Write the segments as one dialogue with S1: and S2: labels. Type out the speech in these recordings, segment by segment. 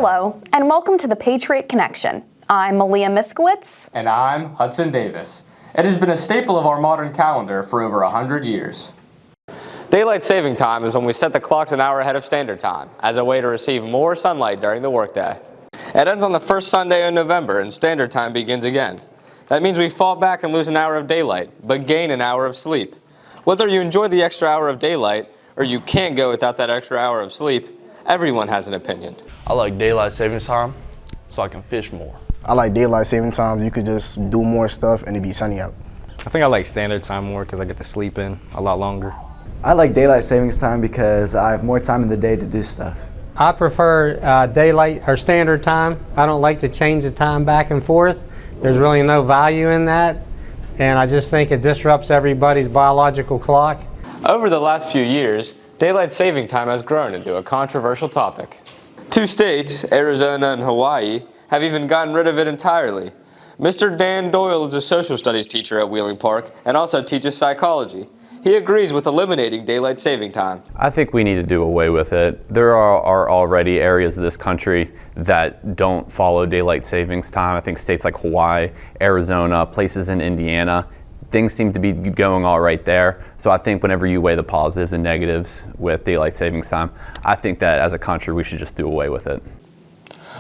S1: Hello, and welcome to the Patriot Connection. I'm Malia Miskowitz.
S2: And I'm Hudson Davis. It has been a staple of our modern calendar for over 100 years. Daylight saving time is when we set the clocks an hour ahead of standard time, as a way to receive more sunlight during the workday. It ends on the first Sunday in November, and standard time begins again. That means we fall back and lose an hour of daylight, but gain an hour of sleep. Whether you enjoy the extra hour of daylight, or you can't go without that extra hour of sleep, everyone has an opinion.
S3: I like daylight savings time so I can fish more.
S4: I like daylight saving time. You could just do more stuff and it'd be sunny out.
S5: I think I like standard time more because I get to sleep in a lot longer.
S6: I like daylight savings time because I have more time in the day to do stuff.
S7: I prefer daylight or standard time. I don't like to change the time back and forth. There's really no value in that, and I just think it disrupts everybody's biological clock.
S2: Over the last few years, daylight saving time has grown into a controversial topic. Two states, Arizona and Hawaii, have even gotten rid of it entirely. Mr. Dan Doyle is a social studies teacher at Wheeling Park and also teaches psychology. He agrees with eliminating daylight saving time.
S8: I think we need to do away with it. There are already areas of this country that don't follow daylight savings time. I think states like Hawaii, Arizona, places in Indiana, things seem to be going all right there. So I think whenever you weigh the positives and negatives with daylight savings time, I think that as a country we should just do away with it.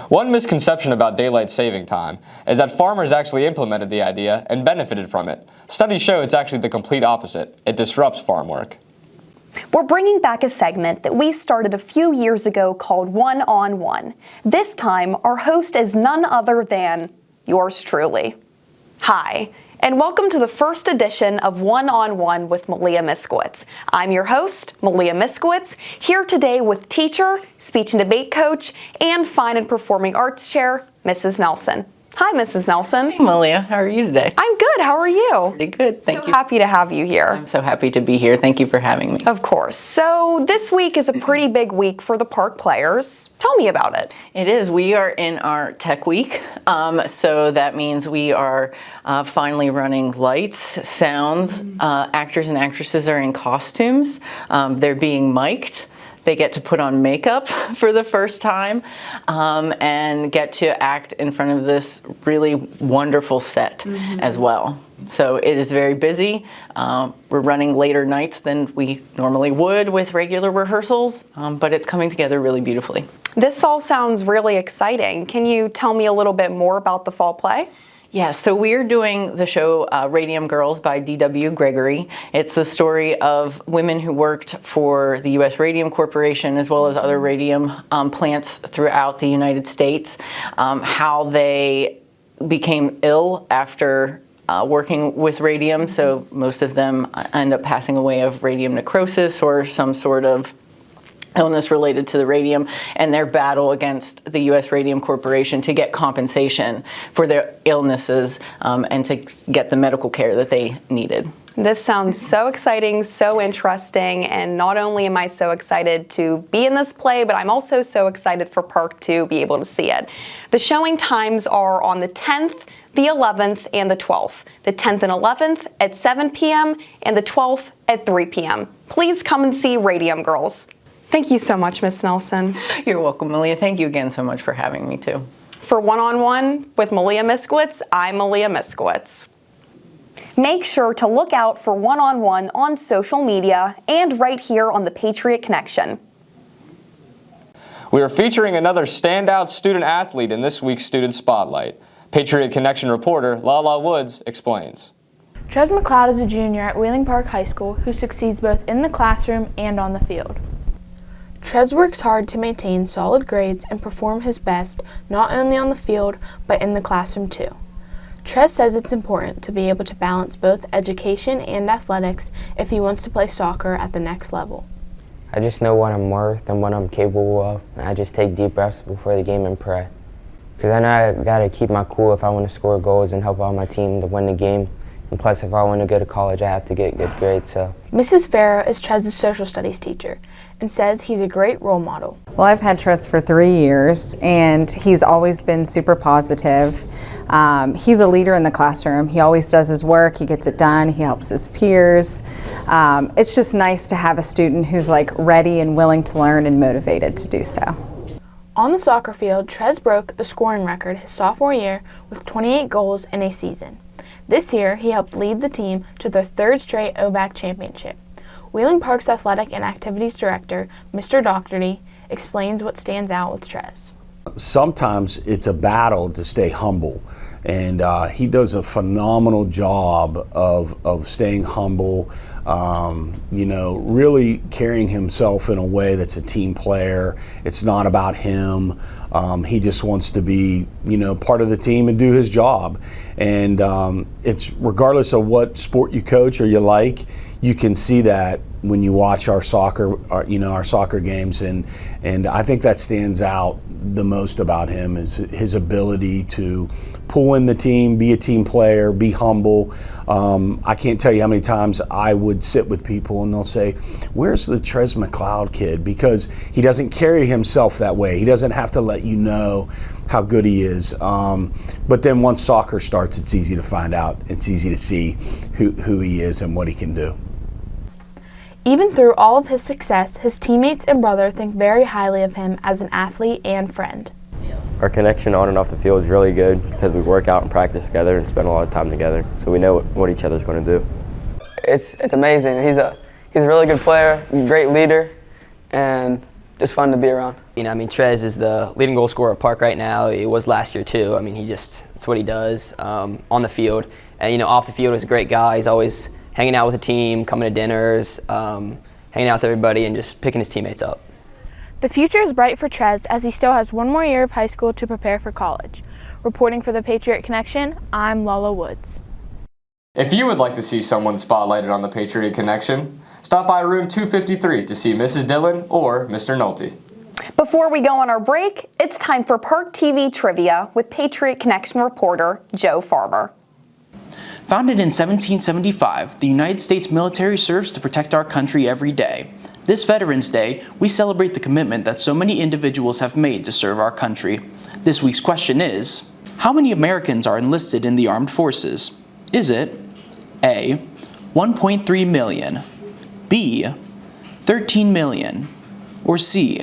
S2: One misconception about daylight saving time is that farmers actually implemented the idea and benefited from it. Studies show it's actually the complete opposite. It disrupts farm work.
S1: We're bringing back a segment that we started a few years ago called One on One. This time, our host is none other than yours truly. Hi, and welcome to the first edition of One on One with Malia Miskowitz. I'm your host, Malia Miskowitz, here today with teacher, speech and debate coach, and fine and performing arts chair, Mrs. Nelson. Hi, Mrs. Nelson.
S9: Hey, Malia. How are you today?
S1: I'm good. How are you?
S9: Pretty good. Thank you.
S1: So happy to have you here.
S9: I'm so happy to be here. Thank you for having me.
S1: Of course. So this week is a pretty big week for the park players. Tell me about it.
S9: It is. We are in our tech week. So that means we are finally running lights, sounds. Actors and actresses are in costumes. They're being mic'd. They get to put on makeup for the first time and get to act in front of this really wonderful set as well. So it is very busy. We're running later nights than we normally would with regular rehearsals, but it's coming together really beautifully.
S1: This all sounds really exciting. Can you tell me a little bit more about the fall play?
S9: Yeah, so we're doing the show Radium Girls by D.W. Gregory. It's the story of women who worked for the U.S. Radium Corporation as well as other radium plants throughout the United States, how they became ill after working with radium. So most of them end up passing away of radium necrosis or some sort of illness related to the radium, and their battle against the U.S. Radium Corporation to get compensation for their illnesses and to get the medical care that they needed.
S1: This sounds so exciting, so interesting, and not only am I so excited to be in this play, but I'm also so excited for Park to be able to see it. The showing times are on the 10th, the 11th, and the 12th. The 10th and 11th at 7 p.m. and the 12th at 3 p.m. Please come and see Radium Girls. Thank you so much, Miss Nelson.
S9: You're welcome, Malia. Thank you again so much for having me, too.
S1: For One on One with Malia Miskowitz, I'm Malia Miskowitz. Make sure to look out for One on One on social media and right here on the Patriot Connection.
S2: We are featuring another standout student athlete in this week's Student Spotlight. Patriot Connection reporter Lala Woods explains.
S10: Trez McLeod is a junior at Wheeling Park High School who succeeds both in the classroom and on the field. Trez works hard to maintain solid grades and perform his best not only on the field but in the classroom too. Trez says it's important to be able to balance both education and athletics if he wants to play soccer at the next level.
S11: I just know what I'm worth and what I'm capable of, and I just take deep breaths before the game and pray. Because I know I gotta keep my cool if I want to score goals and help out my team to win the game. And plus, if I want to go to college, I have to get good grades. So
S10: Mrs. Farrow is Trez's social studies teacher and says he's a great role model.
S12: Well, I've had Trez for 3 years, and he's always been super positive. He's a leader in the classroom. He always does his work. He gets it done. He helps his peers. It's just nice to have a student who's like ready and willing to learn and motivated to do so.
S10: On the soccer field, Trez broke the scoring record his sophomore year with 28 goals in a season. This year, he helped lead the team to their third straight OVAC championship. Wheeling Park's Athletic and Activities Director, Mr. Dougherty, explains what stands out with Trez.
S13: Sometimes it's a battle to stay humble, and he does a phenomenal job of staying humble, really carrying himself in a way that's a team player. It's not about him. He just wants to be, part of the team and do his job. And it's regardless of what sport you coach or you like, you can see that when you watch our soccer, our soccer games, and I think that stands out the most about him is his ability to pull in the team, be a team player, be humble. I can't tell you how many times I would sit with people and they'll say, "Where's the Trez McLeod kid?" Because he doesn't carry himself that way. He doesn't have to let you know how good he is. But then once soccer starts, it's easy to find out. It's easy to see who he is and what he can do.
S10: Even through all of his success, his teammates and brother think very highly of him as an athlete and friend.
S14: Our connection on and off the field is really good because we work out and practice together and spend a lot of time together, so we know what each other's going to do.
S15: It's amazing. He's a really good player, great leader, and just fun to be around.
S16: Trez is the leading goal scorer at Park right now. He was last year too. It's what he does on the field. And off the field, he's a great guy. He's always hanging out with the team, coming to dinners, hanging out with everybody, and just picking his teammates up.
S10: The future is bright for Trez as he still has one more year of high school to prepare for college. Reporting for the Patriot Connection, I'm Lala Woods.
S2: If you would like to see someone spotlighted on the Patriot Connection, stop by room 253 to see Mrs. Dillon or Mr. Nolte.
S1: Before we go on our break, it's time for Park TV Trivia with Patriot Connection reporter Joe Farmer.
S17: Founded in 1775, the United States military serves to protect our country every day. This Veterans Day, we celebrate the commitment that so many individuals have made to serve our country. This week's question is, how many Americans are enlisted in the armed forces? Is it A, 1.3 million, B, 13 million, or C,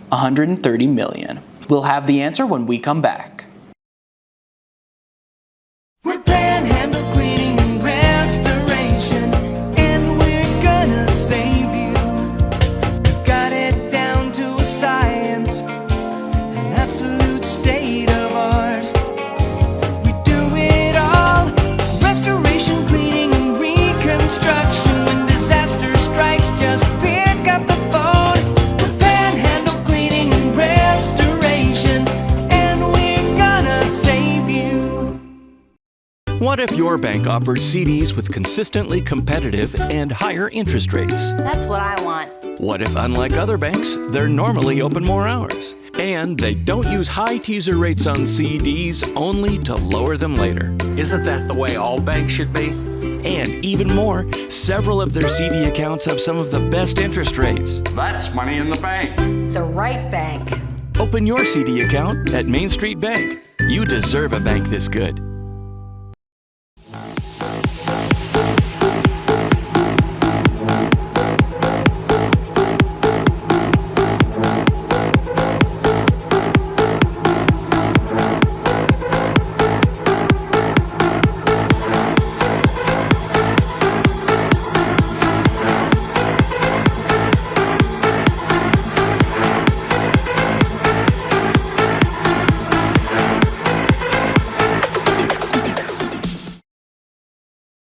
S17: 130 million? We'll have the answer when we come back.
S18: What if your bank offers CDs with consistently competitive and higher interest rates?
S19: That's what I want.
S18: What if, unlike other banks, they're normally open more hours? And they don't use high teaser rates on CDs only to lower them later.
S20: Isn't that the way all banks should be?
S18: And even more, several of their CD accounts have some of the best interest rates.
S20: That's money in the bank.
S19: The right bank.
S18: Open your CD account at Main Street Bank. You deserve a bank this good.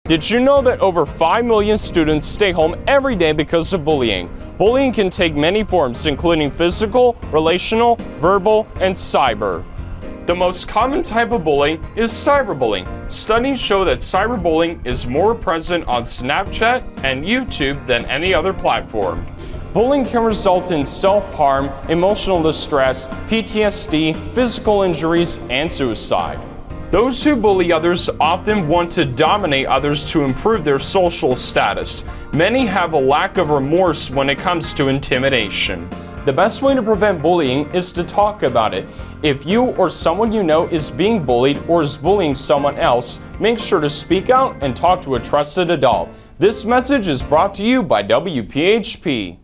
S21: Did you know that over 5 million students stay home every day because of bullying? Bullying can take many forms, including physical, relational, verbal, and cyber. The most common type of bullying is cyberbullying. Studies show that cyberbullying is more present on Snapchat and YouTube than any other platform. Bullying can result in self-harm, emotional distress, PTSD, physical injuries, and suicide. Those who bully others often want to dominate others to improve their social status. Many have a lack of remorse when it comes to intimidation. The best way to prevent bullying is to talk about it. If you or someone you know is being bullied or is bullying someone else, make sure to speak out and talk to a trusted adult. This message is brought to you by WPHP.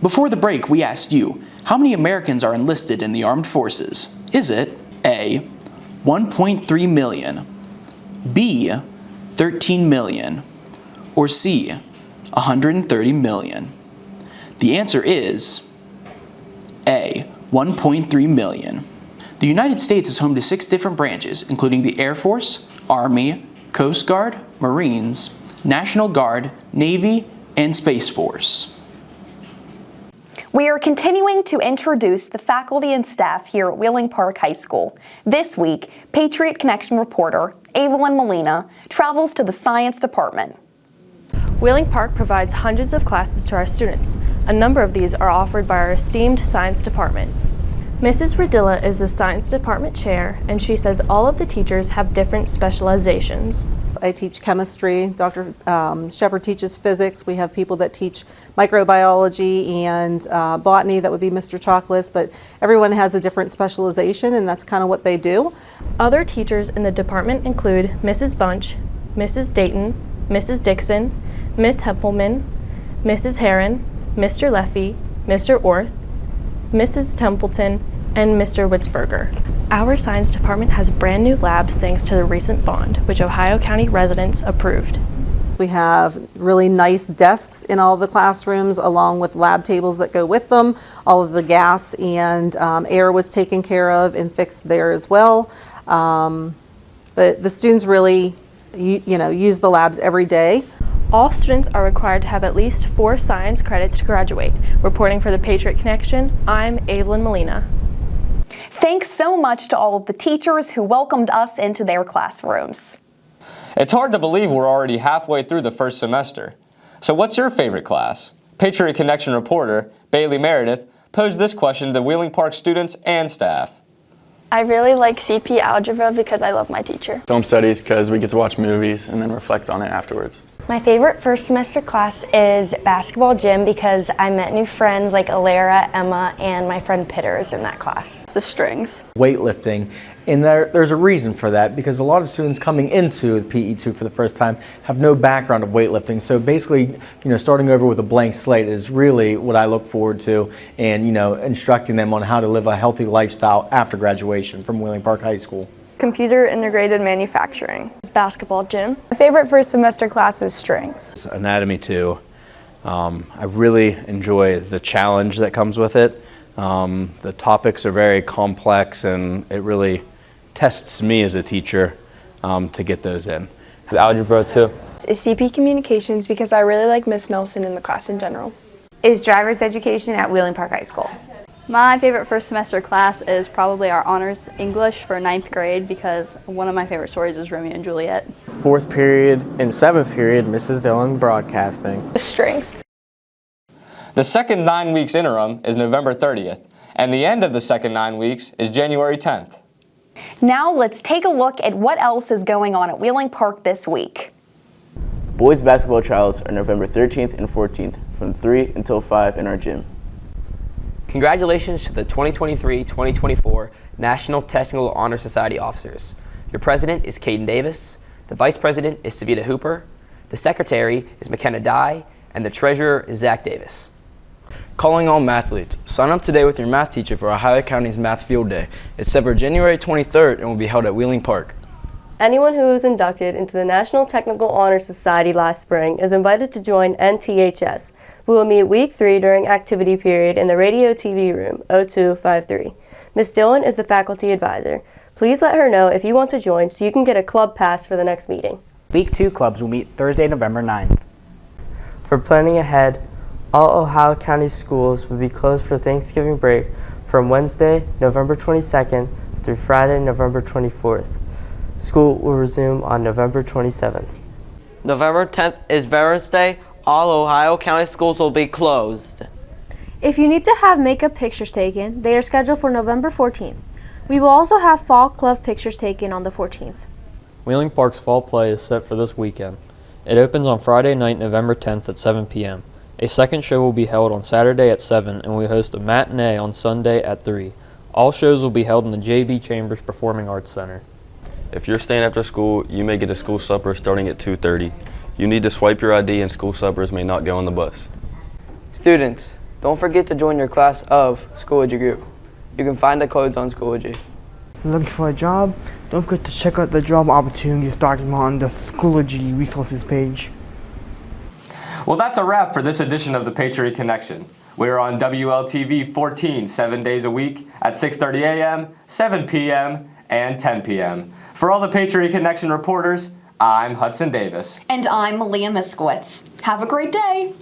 S17: Before the break, we asked you, how many Americans are enlisted in the armed forces? Is it A, 1.3 million, B, 13 million, or C, 130 million? The answer is A, 1.3 million. The United States is home to 6 different branches, including the Air Force, Army, Coast Guard, Marines, National Guard, Navy, and Space Force.
S1: We are continuing to introduce the faculty and staff here at Wheeling Park High School. This week, Patriot Connection reporter Evelyn Molina travels to the science department.
S10: Wheeling Park provides hundreds of classes to our students. A number of these are offered by our esteemed science department. Mrs. Radilla is the science department chair, and she says all of the teachers have different specializations.
S3: I teach chemistry. Dr. Shepard teaches physics. We have people that teach microbiology and botany. That would be Mr. Chocolates, but everyone has a different specialization, and that's kind of what they do.
S10: Other teachers in the department include Mrs. Bunch, Mrs. Dayton, Mrs. Dixon, Miss Hempelman, Mrs. Heron, Mr. Leffy, Mr. Orth, Mrs. Templeton, and Mr. Witzberger. Our science department has brand new labs thanks to the recent bond, which Ohio County residents approved.
S3: We have really nice desks in all the classrooms, along with lab tables that go with them. All of the gas and air was taken care of and fixed there as well. But the students really, use the labs every day.
S10: All students are required to have at least 4 science credits to graduate. Reporting for the Patriot Connection, I'm Evelyn Molina.
S1: Thanks so much to all of the teachers who welcomed us into their classrooms.
S2: It's hard to believe we're already halfway through the first semester. So what's your favorite class? Patriot Connection reporter Bailey Meredith posed this question to Wheeling Park students and staff.
S22: I really like CP Algebra because I love my teacher.
S23: Film studies because we get to watch movies and then reflect on it afterwards.
S22: My favorite first semester class is basketball gym because I met new friends like Alara, Emma, and my friend Pitter is in that class. The strings.
S24: Weightlifting, and there's a reason for that because a lot of students coming into PE2 for the first time have no background of weightlifting. So basically, starting over with a blank slate is really what I look forward to, and instructing them on how to live a healthy lifestyle after graduation from Wheeling Park High School.
S22: Computer integrated manufacturing. Basketball gym.
S25: My favorite first semester class is strings.
S26: Anatomy 2. I really enjoy the challenge that comes with it. The topics are very complex and it really tests me as a teacher to get those in.
S14: Algebra 2.
S25: Is CP Communications because I really like Miss Nelson in the class in general.
S27: Is driver's education at Wheeling Park High School.
S28: My favorite first semester class is probably our honors English for 9th grade because one of my favorite stories is Romeo and Juliet.
S29: 4th period and 7th period, Mrs. Dillon, broadcasting.
S28: Strings.
S2: The second 9 weeks interim is November 30th, and the end of the second 9 weeks is January 10th.
S1: Now let's take a look at what else is going on at Wheeling Park this week.
S14: Boys basketball trials are November 13th and 14th from 3 until 5 in our gym.
S16: Congratulations to the 2023-2024 National Technical Honor Society officers. Your president is Caden Davis, the vice president is Savita Hooper, the secretary is McKenna Dye, and the treasurer is Zach Davis.
S24: Calling all mathletes, sign up today with your math teacher for Ohio County's Math Field Day. It's set for January 23rd and will be held at Wheeling Park.
S30: Anyone who was inducted into the National Technical Honor Society last spring is invited to join NTHS. We will meet week 3 during activity period in the radio TV room, 0253. Ms. Dillon is the faculty advisor. Please let her know if you want to join so you can get a club pass for the next meeting.
S31: Week 2 clubs will meet Thursday, November 9th.
S32: For planning ahead, all Ohio County schools will be closed for Thanksgiving break from Wednesday, November 22nd through Friday, November 24th. School will resume on November 27th.
S33: November 10th is Veterans Day. All Ohio County schools will be closed.
S34: If you need to have makeup pictures taken, they are scheduled for November 14th. We will also have fall club pictures taken on the 14th.
S35: Wheeling Park's fall play is set for this weekend. It opens on Friday night, November 10th at 7 p.m. A second show will be held on Saturday at 7, and we host a matinee on Sunday at 3. All shows will be held in the J.B. Chambers Performing Arts Center.
S36: If you're staying after school, you may get a school supper starting at 2:30. You need to swipe your ID and school suppers may not go on the bus.
S15: Students, Don't forget to join your class of Schoology group. You can find the codes on Schoology.
S3: Looking for a job? Don't forget to check out the job opportunities document on the Schoology resources page.
S2: Well, that's a wrap for this edition of the Patriot Connection. We're on WLTV 14 7 days a week at 6:30 a.m., 7 p.m., and 10 p.m. For all the Patriot Connection reporters, I'm Hudson Davis.
S1: And I'm Leah Miskowitz. Have a great day.